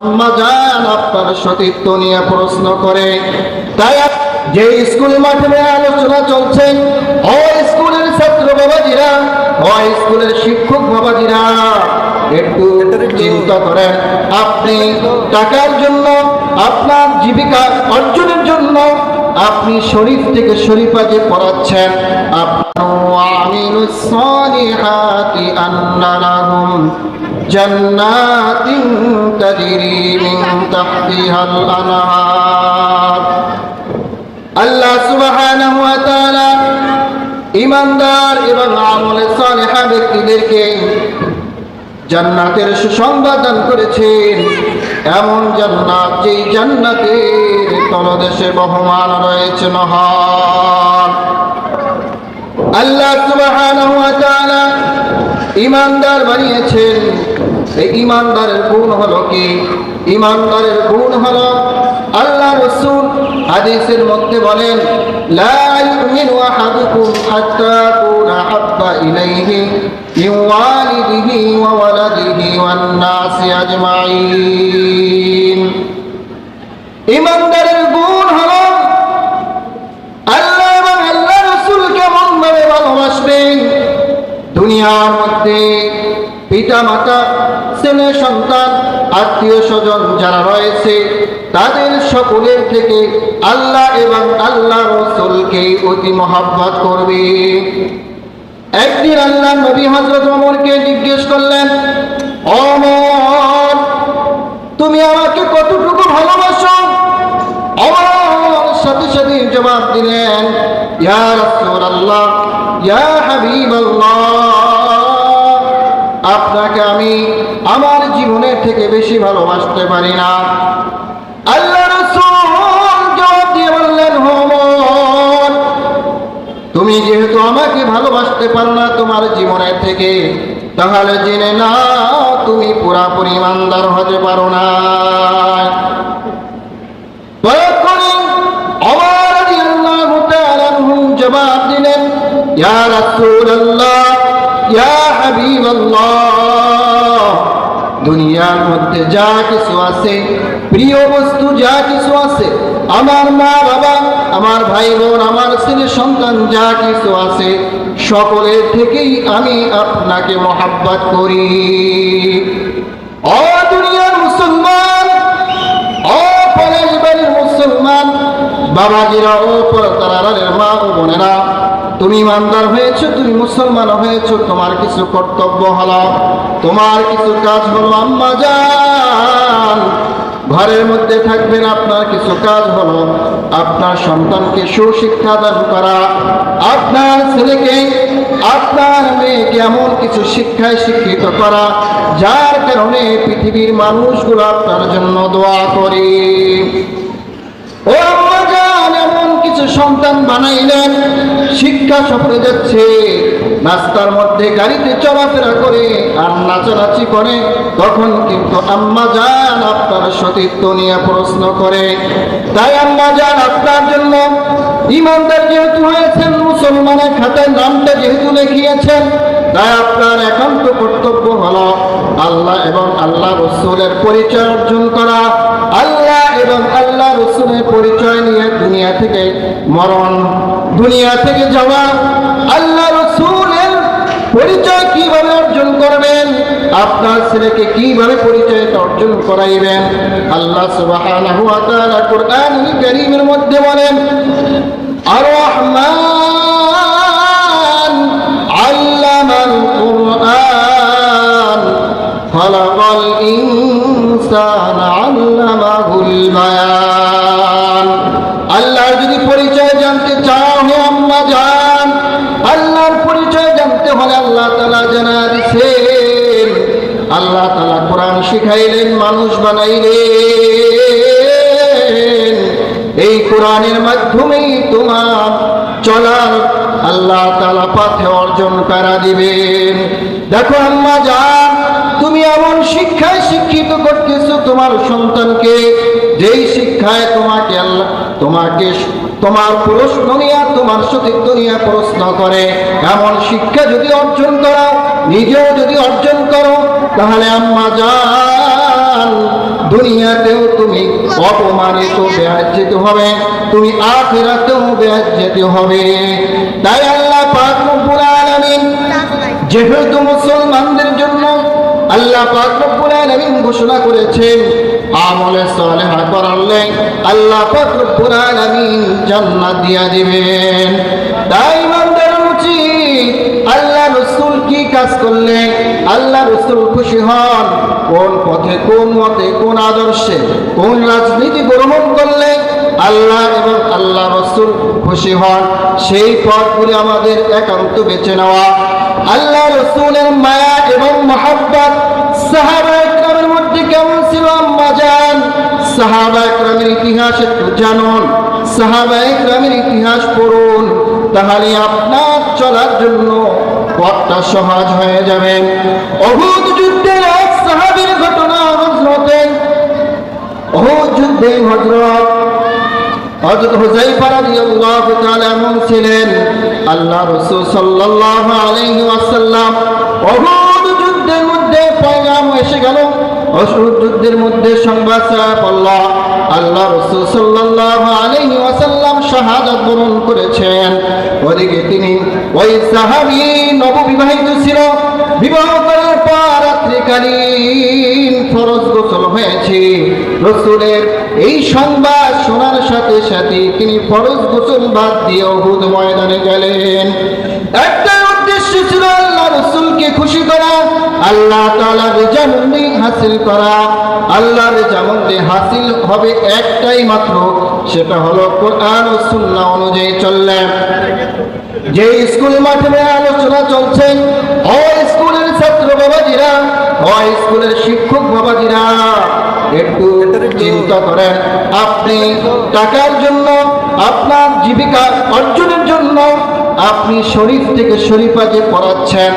আম্মা জান আপনার সতীত্ব নিয়ে প্রশ্ন করে। তাই যে স্কুল মাঠে আলোচনা চলছে, ও স্কুলের ছাত্র বাবাজিরা, ও স্কুলের শিক্ষক বাবাজিরা, একটু চিন্তা করেন। আপনি টাকার জন্য, আপনার জীবিকা অর্জনের জন্য আপনি শরীফ থেকে শরীফা যে পড়াচ্ছেন, আমিলুস সালিহাতি আন্না লাহুম জান্নাতিন তাজরি মিন তাহতিহাল আনহার। আল্লাহ সুবহানাহু ওয়া তাআলা ঈমানদার এবং আমলে সালেহা ব্যক্তিদেরকে জান্নাতের সুসংবাদ দান করেছেন। এমন জান্নাত, যেই জান্নাতের তলদেশে বহমান রয়েছে নহর। আল্লাহ সুবহানাহু ওয়া তাআলা ঈমানদার বানিয়েছেন। এই ঈমানদারের গুণ হলো কি? ঈমানদারের গুণ হলো, আল্লাহ রাসূল হাদিসের মধ্যে বলেন, লা ইউমিনু আহাদুকুম হাত্তা আকুনা হাব্বা ইলাইহি মিন ওয়ালিদিহি ওয়া ওয়ালাদিহি ওয়ান নাসি আজমাইন। ঈমানদারের গুণ হলো আল্লাহ এবং আল্লাহ রাসূলকে এমন ভাবে ভালোবাসবেন, দুনিয়ার মধ্যে পিতা মাতা, ছেলে সন্তান, আত্মীয় স্বজন যারা রয়েছে তাদের সকলের থেকে আল্লাহ এবং আল্লাহ রাসূলকে অতি মহব্বত করবে। একদিন আল্লাহ নবী হযরত ওমরকে জিজ্ঞেস করলেন, ওমর, তুমি আমাকে কতটুকু ভালোবাসো? ওমর সাথে সাথে জবাব দিলেন, ইয়া রাসূলুল্লাহ, ইয়া হাবিবাল্লাহ, আপনাকে আমি আমার জীবনের থেকে বেশি ভালোবাসতে পারি না। আল্লাহ রাসূল জবাব দিয়ে বললেন, ওমর, তুমি যেহেতু আমাকে ভালোবাসতে পারো না তোমার জীবনের থেকে, তাহলে জেনে নাও তুমি পুরাপুরি ঈমানদার হতে পারো না। ওমর রাদিয়াল্লাহু তাআলা জবাব দিলেন, ইয়া রাসূলুল্লাহ, ইয়া হাবিবাল্লাহ, দুনিয়ার মধ্যে যা কিছু আছে, প্রিয় বস্তু যা কিছু আছে, আমার মা বাবা, আমার ভাই বোন, আমার ছেলে সন্তান যা কিছু আছে, সকলের থেকেই আমি আপনাকে মহব্বত করি। ও দুনিয়ার মুসলমান, ও পরের বাড়ির মুসলমান বাবাজিরা, ও পরতারারের মা ও বোনেরা, তুমি ঈমানদার হয়েছো, তুমি মুসলমান হয়েছো, তোমার কিছু কর্তব্য হলো, তোমার কিছু কাজ হলো, আম্মা জান ঘরের মধ্যে থাকবেন, আপনার কিছু কাজ হলো আপনার সন্তানকে সুশিক্ষা দান করা, আপনার ছেলেকে, আপনার মেয়েকে এমন কিছু শিক্ষায় শিক্ষিত করা যার কারণে পৃথিবীর মানুষগুলো আপনার জন্য দোয়া করে। ও আম্মা জান, এমন কিছু সন্তান বানাইলেন, শিক্ষা সফরে যাচ্ছে, রাস্তার মধ্যে গাড়িতে চলাফেরা করে আর নাচানাচি করে, তখন কিন্তু আম্মা জান আপনার সতীত্ব নিয়ে প্রশ্ন করে। তাই আম্মা জান আপনার জন্য ঈমানদার যেহেতু হয়েছেন, মুসলমানের খাতায় নামটা যেহেতু লিখিয়েছেন, তাই আপনার একান্ত কর্তব্য হলো আল্লাহ এবং আল্লাহ রাসূলের পরিচয় অর্জন করা। আল্লাহ এবং আল্লাহ রাসূলের পরিচয় নিয়ে দুনিয়া থেকে মরণ, দুনিয়া থেকে যাওয়া। আল্লাহ রাসূলের পরিচয় কিভাবে অর্জন করবেন, আপনার ছেলেকে কিভাবে পরিচয় অর্জন করাইবেন, আল্লাহ সুবহানাহু ওয়া তাআলা কুরআনুল কারীমের মধ্যে বলেন, আর রহমান আল্লামাল কুরআন খালাকাল ইনসানা আল্লামাহুল বায়ান। আল্লাহর যদি পরিচয় জানতে চাও হে আম্মা জান, আল্লাহর পরিচয় জানতে হলে আল্লাহ তাআলা জানা দিয়েছেন, আল্লাহ তাআলা কোরআন শিখাইলেন, মানুষ বানাইলেন, এই কোরআনের মাধ্যমেই তোমার চলার আল্লাহ তাআলা পথে অর্জন করা দিবেন। দেখো আম্মা জান, তুমি এমন শিক্ষায় শিক্ষিত করতেছো তোমার সন্তানকে, যেই শিক্ষায় তোমাকে আল্লাহ তোমার প্রশ্ন নিয়ে, তোমার সতীত্ব নিয়ে প্রশ্ন করে, এমন শিক্ষা যদি অর্জন করো, নিজেও যদি অর্জন করো, তাহলে আম্মা জান দুনিয়াতেও তুমি অপমানিত বেয়াজ্জিত হবে, তুমি আখিরাতেও বেয়াজ্জিত হবে। তাই আল্লাহ পাক রব্বুল আলামিন যেহেতু মুসলমানদের জন্য আল্লাহ পাক রব্বুল আলামিন ঘোষণা করেছেন আমলে সালেহ করলে আল্লাহ পাক রব্বুল আলামিন জান্নাত দিয়া দিবেন। তাই ইমানদার উচিত আল্লাহ রাসূল কি কাজ করলে আল্লাহ রাসূল খুশি হন, কোন পথে কোন মতে কোন আদর্শে কোন রাজনীতি গ্রহণ করলে আল্লাহ এবং আল্লাহ রাসূল খুশি হন, সেই পথগুলি আমাদের একান্ত বেছে নেওয়া। আল্লাহ রাসূলের মায়া এবং মহব্বত সাহাবায়ে কেরামের মধ্যে কেমন ছিল আম্মা জান? সাহাবায়ে কেরামের ইতিহাস একটু জানুন, সাহাবায়ে কেরামের ইতিহাস পড়ুন, তাহলে আপনার চলার জন্য পথটা সহজ হয়ে যাবে। উহুদ যুদ্ধের এক সাহাবীর ঘটনা হযরতের উহুদ যুদ্ধে হযরত হুযায়ফা রাদিয়াল্লাহু তাআলা এমন ছিলেন, আল্লাহ রাসূল সাল্লাল্লাহু আলাইহি ওয়াসাল্লাম উহুদ যুদ্ধের মধ্যে পয়গাম এসে গেল, উহুদ যুদ্ধের মধ্যে সংবাদ ছাড়া পড়ল আল্লাহ রাসূল সাল্লাল্লাহু আলাইহি ওয়াসাল্লাম শাহাদাত বরণ করেছেন। ওদিকে তিনি ওই সাহাবী নববিবাহিত ছিল, বিবাহ করার পর রাত্রিকালীন ফরজ গোসল হয়েছে। রাসূলের এই সংবাদ শোনার সাথে সাথে তিনি ফরজ গোসল বাদ দিয়ে উহুদ ময়দানে গেলেন। একটা উদ্দেশ্য ছিল আল্লাহ রাসূলকে খুশি করা, আল্লাহ তাআলার রিজামন্দি হাসিল করা। আল্লাহর রিজামন্দি হাসিল হবে একটাই মাত্র, সেটা হলো কোরআন ও সুন্নাহ অনুযায়ী চললে। যে স্কুল মাঠে আলোচনা চলছে, ও স্কুলের ছাত্র বাবাজিরা, ও স্কুলের শিক্ষক বাবাজিরা, একটু চিন্তা করেন, আপনি টাকার জন্য, আপনার জীবিকা অর্জনের জন্য আপনি শরীফ থেকে শরীফা যে পড়াচ্ছেন,